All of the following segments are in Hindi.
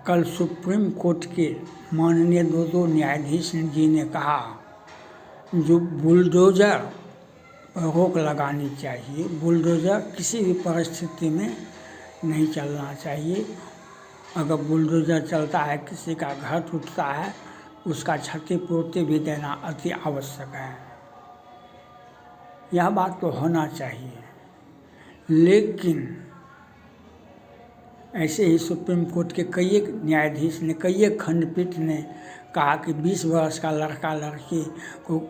कल सुप्रीम कोर्ट के माननीय दो न्यायाधीश जी ने कहा जो बुलडोज़र पर रोक लगानी चाहिए। बुलडोज़र किसी भी परिस्थिति में नहीं चलना चाहिए। अगर बुलडोज़र चलता है, किसी का घर टूटता है, उसका क्षतिपूर्ति भी देना अति आवश्यक है। यह बात तो होना चाहिए, लेकिन ऐसे ही सुप्रीम कोर्ट के कई एक न्यायाधीश ने, कई एक खंडपीठ ने कहा कि 20 वर्ष का लड़का लड़की को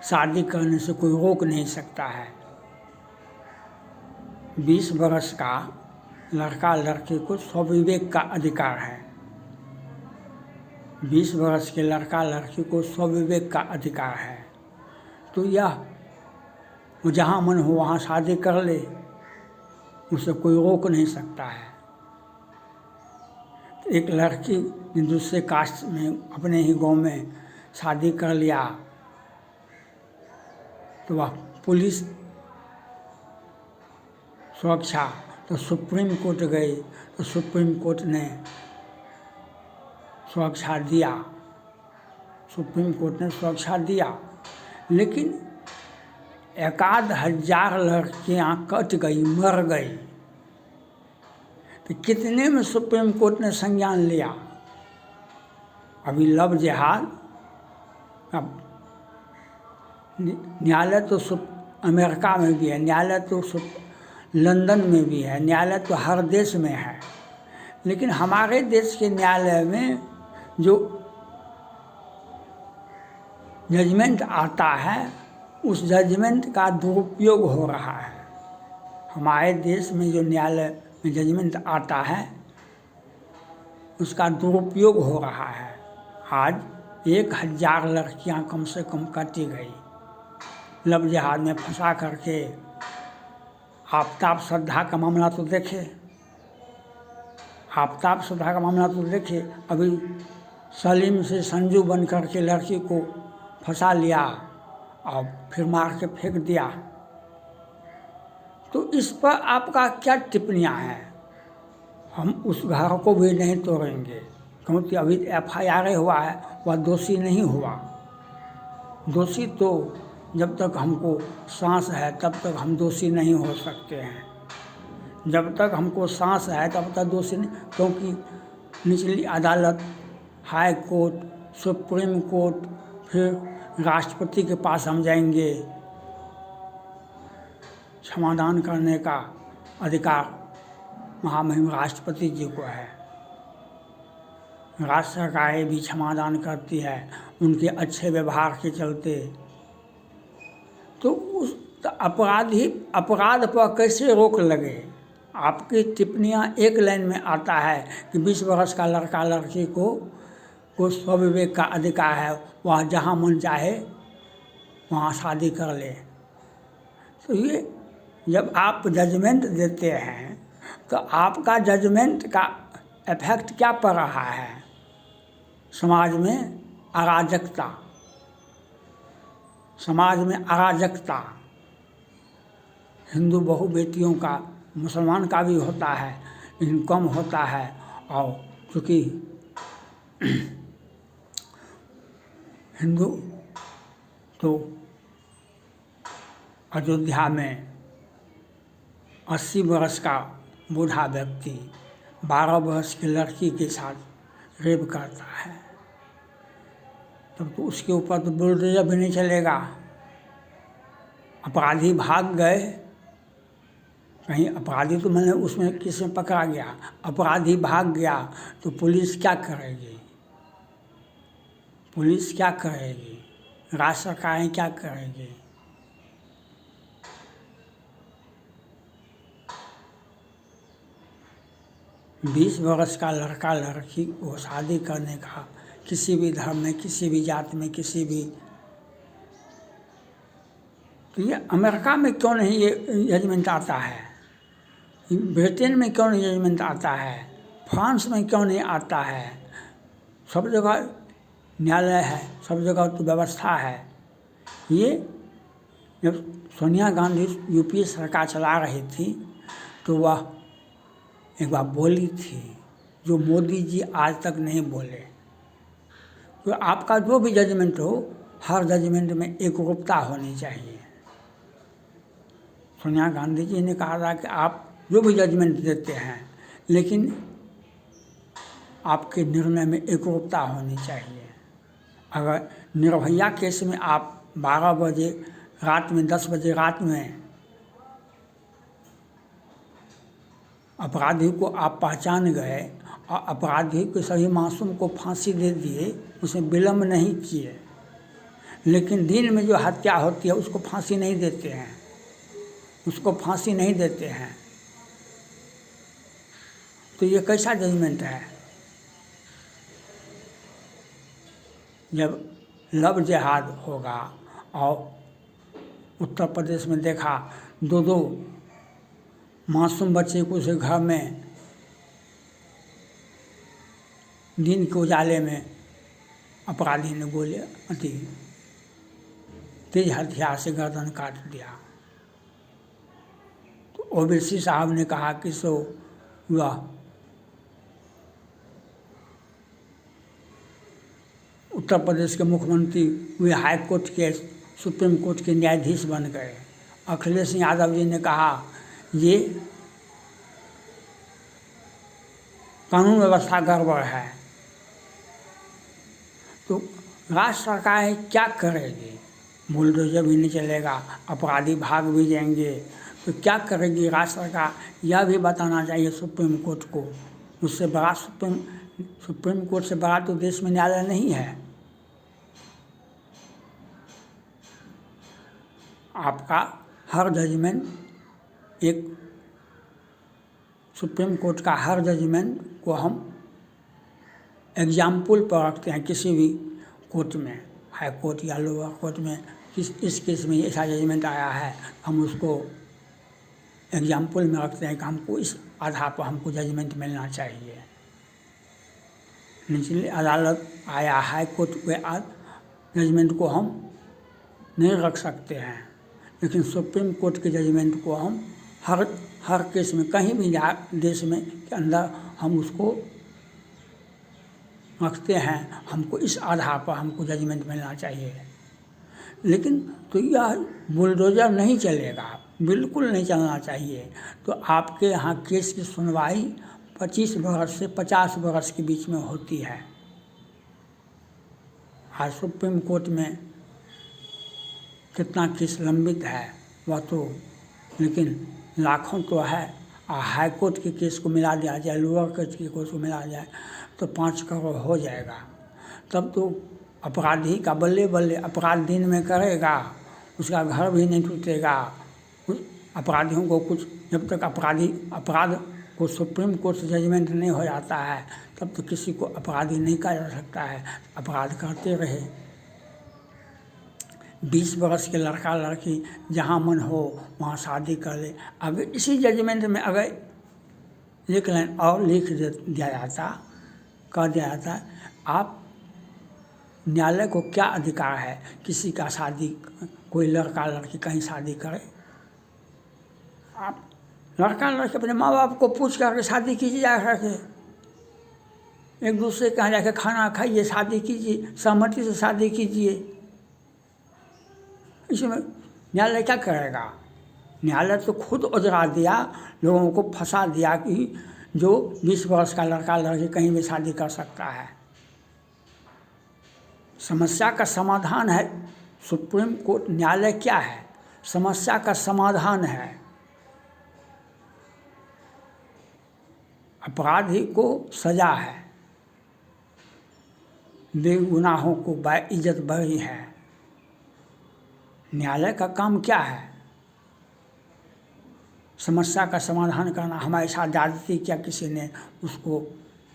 शादी करने से कोई रोक नहीं सकता है। 20 वर्ष का लड़का लड़की को स्वविवेक का अधिकार है। 20 वर्ष के लड़का लड़की को स्वविवेक का अधिकार है। तो यह वो जहाँ मन हो वहाँ शादी कर ले, उसे कोई रोक नहीं सकता है। एक लड़की ने दूसरे कास्ट में अपने ही गांव में शादी कर लिया, तो वह पुलिस सुरक्षा तो सुप्रीम कोर्ट गई, तो सुप्रीम कोर्ट ने सुरक्षा दिया, सुप्रीम कोर्ट ने सुरक्षा दिया। लेकिन 1000 लड़कियां कट गई, मर गई, तो कितने में सुप्रीम कोर्ट ने संज्ञान लिया? अभी लव जिहाद अब न्यायालय तो अमेरिका में भी है, न्यायालय तो लंदन में भी है, न्यायालय तो हर देश में है। लेकिन हमारे देश के न्यायालय में जो जजमेंट आता है, उस जजमेंट का दुरुपयोग हो रहा है। हमारे देश में जो न्यायालय में जजमेंट आता है, उसका दुरुपयोग हो रहा है। आज 1000 लड़कियां कम से कम काटी गई लव जिहाद में फंसा करके। आफताब श्रद्धा का मामला तो देखे, आफताब श्रद्धा का मामला तो देखे। अभी सलीम से संजू बन करके लड़की को फंसा लिया और फिर मार के फेंक दिया। तो इस पर आपका क्या टिप्पणियाँ हैं? हम उस घर को भी नहीं तोड़ेंगे, क्योंकि अभी FIR हुआ है, वह दोषी नहीं हुआ। दोषी तो जब तक हमको सांस है तब तक हम दोषी नहीं हो सकते हैं। जब तक हमको सांस है तब तक दोषी नहीं, क्योंकि निचली अदालत, हाई कोर्ट, सुप्रीम कोर्ट, फिर राष्ट्रपति के पास हम जाएंगे। क्षमादान करने का अधिकार महामहिम राष्ट्रपति जी को है। राज्य सरकारें भी क्षमादान करती है उनके अच्छे व्यवहार के चलते। तो उस अपराध पर कैसे रोक लगे? आपकी टिप्पणियाँ एक लाइन में आता है कि 20 वर्ष का लड़का लड़की को स्वविवेक का अधिकार है, वह जहाँ मन चाहे वहाँ शादी कर ले। तो ये जब आप जजमेंट देते हैं तो आपका जजमेंट का इफेक्ट क्या पड़ रहा है? समाज में अराजकता, समाज में अराजकता। हिंदू बहु बेटियों का, मुसलमान का भी होता है, लेकिन कम होता है। और चूँकि हिंदू तो अयोध्या में 80 वर्ष का बूढ़ा व्यक्ति 12 वर्ष की लड़की के साथ रेप करता है, तब तो उसके ऊपर तो बुलडोज़र भी नहीं चलेगा। अपराधी भाग गए, कहीं अपराधी तो मैंने उसमें किसी में पकड़ा गया, अपराधी भाग गया तो पुलिस क्या करेगी? पुलिस क्या करेगी? राज्य सरकारें क्या करेगी? बीस वर्ष का लड़का लड़की को शादी करने का किसी भी धर्म में, किसी भी जाति में, किसी भी, तो ये अमेरिका में क्यों नहीं ये जजमेंट आता है? ब्रिटेन में क्यों नहीं जजमेंट आता है? फ्रांस में क्यों नहीं आता है? सब जगह न्यायालय है, सब जगह तो व्यवस्था है। ये जब सोनिया गांधी यूपीए सरकार चला रही थी तो वह एक बार बोली थी जो मोदी जी आज तक नहीं बोले। तो आपका जो भी जजमेंट हो, हर जजमेंट में एकरूपता होनी चाहिए। सोनिया गांधी जी ने कहा था कि आप जो भी जजमेंट देते हैं, लेकिन आपके निर्णय में एकरूपता होनी चाहिए। अगर निर्भया केस में आप 12 बजे रात में, 10 बजे रात में अपराधी को आप पहचान गए और अपराधी को, सभी मासूम को फांसी दे दिए, उसमें विलम्ब नहीं किए, लेकिन दिन में जो हत्या होती है उसको फांसी नहीं देते हैं, उसको फांसी नहीं देते हैं, तो ये कैसा जजमेंट है? जब लव जिहाद होगा और उत्तर प्रदेश में देखा 2-2 मासूम बच्चे को उसे घर में दिन के उजाले में अपराधी ने गोली तेज हथियार से गर्दन काट दिया। तो ओवैसी साहब ने कहा कि सो वह उत्तर प्रदेश के मुख्यमंत्री हुए, हाई कोर्ट के, सुप्रीम कोर्ट के न्यायाधीश बन गए। अखिलेश यादव जी ने कहा ये कानून व्यवस्था गड़बड़ है। तो राज्य सरकार क्या करेगी? बुलडोजर भी नहीं चलेगा, अपराधी भाग भी जाएंगे, तो क्या करेगी राज्य सरकार? यह भी बताना चाहिए सुप्रीम कोर्ट को। उससे बड़ा सुप्रीम कोर्ट से बड़ा तो देश में न्यायालय नहीं है। आपका हर जजमेंट, एक सुप्रीम कोर्ट का हर जजमेंट को हम एग्जाम्पल पर रखते हैं। किसी भी कोर्ट में, हाई कोर्ट या लोअर कोर्ट में, इस केस में ऐसा जजमेंट आया है, हम उसको एग्जाम्पल में रखते हैं कि हमको इस आधार पर हमको जजमेंट मिलना चाहिए। निचली अदालत आया, हाई कोर्ट के जजमेंट को हम नहीं रख सकते हैं, लेकिन सुप्रीम कोर्ट के जजमेंट को हम हर केस में, कहीं भी देश में के अंदर हम उसको रखते हैं। हमको इस आधार पर हमको जजमेंट मिलना चाहिए। लेकिन तो यह बुलडोजर नहीं चलेगा, बिल्कुल नहीं चलना चाहिए। तो आपके यहाँ केस की सुनवाई 25 वर्ष से 50 वर्ष के बीच में होती है। आज सुप्रीम कोर्ट में कितना केस लंबित है वह तो, लेकिन लाखों तो है। और हाई कोर्ट के केस को मिला दिया जाए, लोअर कोर्ट के केस को मिला जाए तो 5 करोड़ हो जाएगा। तब तो अपराधी का बल्ले बल्ले, अपराध दिन में करेगा, उसका घर भी नहीं टूटेगा। अपराधियों को कुछ, जब तक अपराध को सुप्रीम कोर्ट से जजमेंट नहीं हो जाता है, तब तो किसी को अपराधी नहीं कहा जा सकता है। अपराध करते रहे। 20 वर्ष के लड़का लड़की जहाँ मन हो वहाँ शादी कर ले। अगर इसी जजमेंट में अगर एक लाइन और लिख दिया जाता, कह दिया जाता, आप न्यायालय को क्या अधिकार है किसी का शादी, कोई लड़का लड़की कहीं शादी करे? आप लड़का लड़की अपने माँ बाप को पूछ करके शादी कीजिए, जा करके एक दूसरे के यहाँ जाके खाना खाइए, शादी कीजिए, सहमति से शादी कीजिए। इसमें न्यायालय क्या करेगा? न्यायालय तो खुद उजरा दिया, लोगों को फंसा दिया कि जो 20 वर्ष का लड़का लड़की कहीं भी शादी कर सकता है। समस्या का समाधान है सुप्रीम कोर्ट। न्यायालय क्या है? समस्या का समाधान है। अपराधी को सजा है, बेगुनाहों को इज्जत बरी है। न्यायालय का काम क्या है? समस्या का समाधान करना। हमारे साथ ज्यादती किया किसी ने, उसको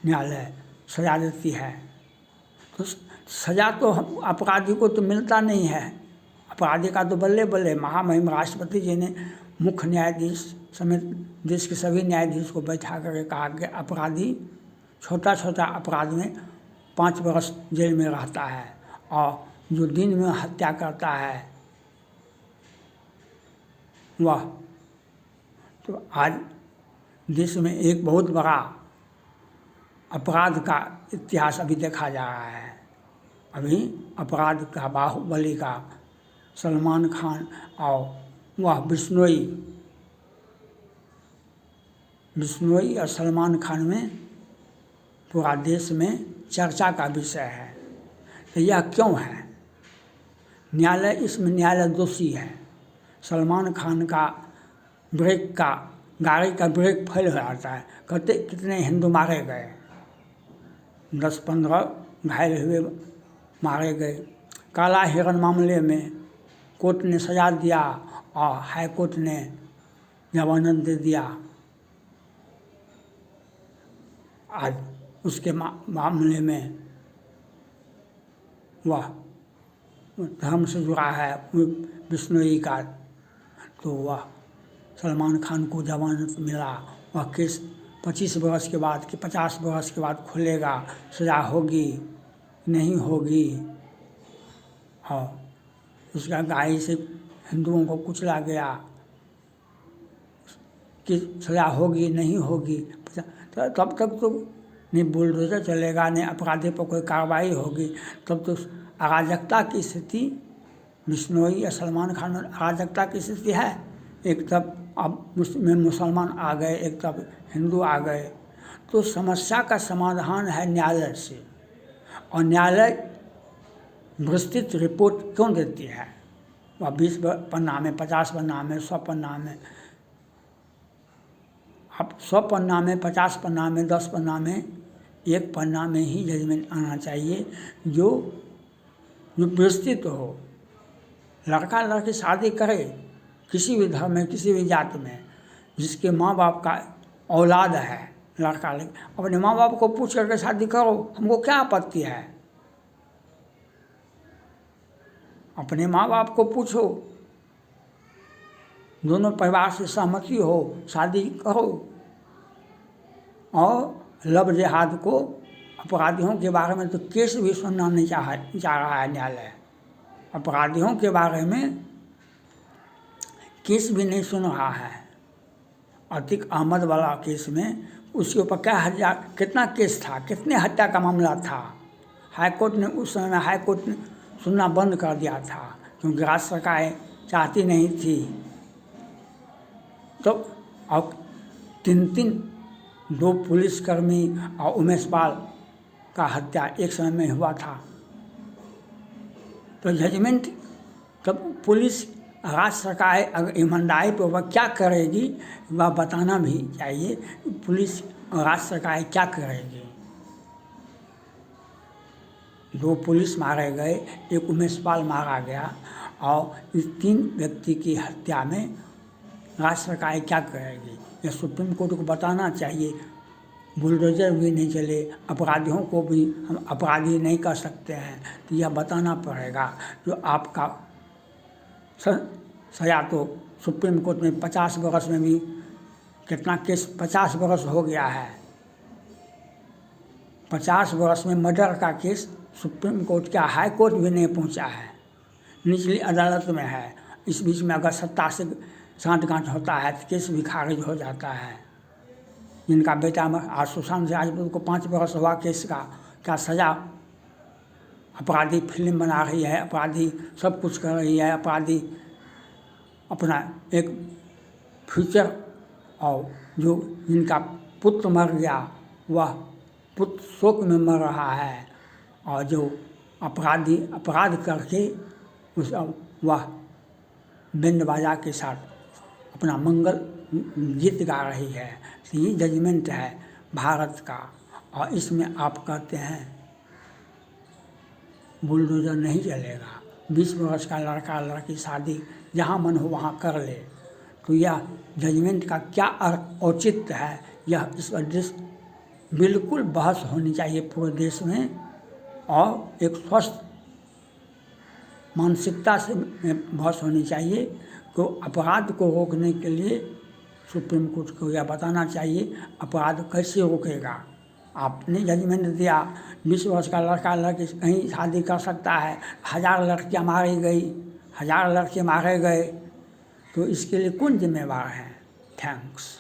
न्यायालय सजा देती है। तो सजा तो अपराधी को तो मिलता नहीं है। अपराधी का तो बल्ले बल्ले। महामहिम राष्ट्रपति जी ने मुख्य न्यायाधीश समेत देश के सभी न्यायाधीश को बैठा करके कहा कि अपराधी छोटा छोटा अपराध में 5 वर्ष जेल में रहता है, और जो दिन में हत्या करता है वह, तो आज देश में एक बहुत बड़ा अपराध का इतिहास अभी देखा जा रहा है। अभी अपराध का बाहुबली का सलमान खान और वह बिश्नोई और सलमान खान में पूरा देश में चर्चा का विषय है। तो यह क्यों है? इसमें न्यायालय दोषी है। सलमान खान का गाड़ी का ब्रेक फेल हो जाता है, कहते कितने हिंदू मारे गए, 10-15 घायल हुए, मारे गए। काला हिरण मामले में कोर्ट ने सजा दिया और हाई कोर्ट ने जमानत दे दिया। आज उसके मामले में वह धर्म से जुड़ा है बिश्नोई का, तो वह सलमान खान को जमानत मिला। वह केस 25 बरस के बाद कि 50 बरस के बाद खुलेगा, सजा होगी नहीं होगी। और उसका गाड़ी से हिंदुओं को कुचला गया कि सजा होगी नहीं होगी, तो तब तक तो नहीं बुलडोजर चलेगा, नहीं अपराधी पर कोई कार्रवाई होगी। तब तो अराजकता की स्थिति बिश्नोई या सलमान खान में अराजकता की स्थिति है। एक तरफ अब मुसलमान आ गए, एक तरफ हिंदू आ गए। तो समस्या का समाधान है न्यायालय से। और न्यायालय विस्तृत रिपोर्ट क्यों देती है? वह 20 पन्ना में, 50 पन्ना में, 100 पन्ना में, अब 100 पन्ना में, 50 पन्ना में, 10 पन्ना में, एक पन्ना में ही जजमेंट आना चाहिए जो विस्तृत हो। लड़का लड़की शादी करे किसी भी धर्म में, किसी भी जाति में, जिसके माँ बाप का औलाद है, लड़का लड़की अपने माँ बाप को पूछ करके शादी करो, हमको क्या आपत्ति है? अपने माँ बाप को पूछो, दोनों परिवार से सहमति हो, शादी करो। और लव जिहाद को, अपराधियों के बारे में तो केस भी सुनना नहीं चाह रहा है न्यायालय। अपराधियों के बारे में केस भी नहीं सुन रहा है। अतीक अहमद वाला केस में उसके ऊपर कितना केस था, कितने हत्या का मामला था। हाईकोर्ट ने उस समय हाईकोर्ट ने सुनना बंद कर दिया था, क्योंकि राज्य सरकारें चाहती नहीं थी। तो अब 3 2 पुलिसकर्मी और उमेश पाल का हत्या एक समय में हुआ था। तो जजमेंट, तब पुलिस, राज्य सरकार अगर ईमानदारी पूर्वक क्या करेगी वह बताना भी चाहिए। पुलिस और राज्य सरकार क्या करेगी? 2 पुलिस मारे गए, एक उमेश पाल मारा गया, और इस 3 व्यक्ति की हत्या में राज्य सरकार क्या करेगी? यह सुप्रीम कोर्ट को बताना चाहिए। बुलडोजर भी नहीं चले, अपराधियों को भी हम अपराधी नहीं कर सकते हैं, तो यह बताना पड़ेगा। जो आपका सजा तो सुप्रीम कोर्ट में 50 बरस में भी कितना केस, 50 बरस हो गया है। 50 बरस में मर्डर का केस सुप्रीम कोर्ट क्या हाई कोर्ट भी नहीं पहुंचा है, निचली अदालत में है। इस बीच में अगर सत्ता से सांठगांठ होता है तो केस भी खारिज हो जाता है। जिनका बेटा आज सुशांत राजपूत को 5 बरस हुआ केस का, क्या सजा? अपराधी फिल्म बना रही है, अपराधी सब कुछ कर रही है, अपराधी अपना एक फ्यूचर, और जो जिनका पुत्र मर गया वह पुत्र शोक में मर रहा है, और जो अपराधी अपराध करके वह बैंड बाजा के साथ अपना मंगल गीत गा रही है। तो ये जजमेंट है भारत का। और इसमें आप कहते हैं बुलडोजर नहीं चलेगा, 20 वर्ष का लड़का लड़की शादी जहाँ मन हो वहाँ कर ले, तो यह जजमेंट का क्या औचित्य है? यह इस वजह से बिल्कुल बहस होनी चाहिए पूरे देश में, और एक स्वस्थ मानसिकता से बहस होनी चाहिए कि अपराध को रोकने के लिए सुप्रीम कोर्ट को यह बताना चाहिए अपराध कैसे रोकेगा। आपने जजमेंट दिया 20 वर्ष का लड़का लड़की कहीं शादी कर सकता है, 1000 लड़कियां मारी गई, 1000 लड़के मारे गए, तो इसके लिए कौन जिम्मेवार है? थैंक्स।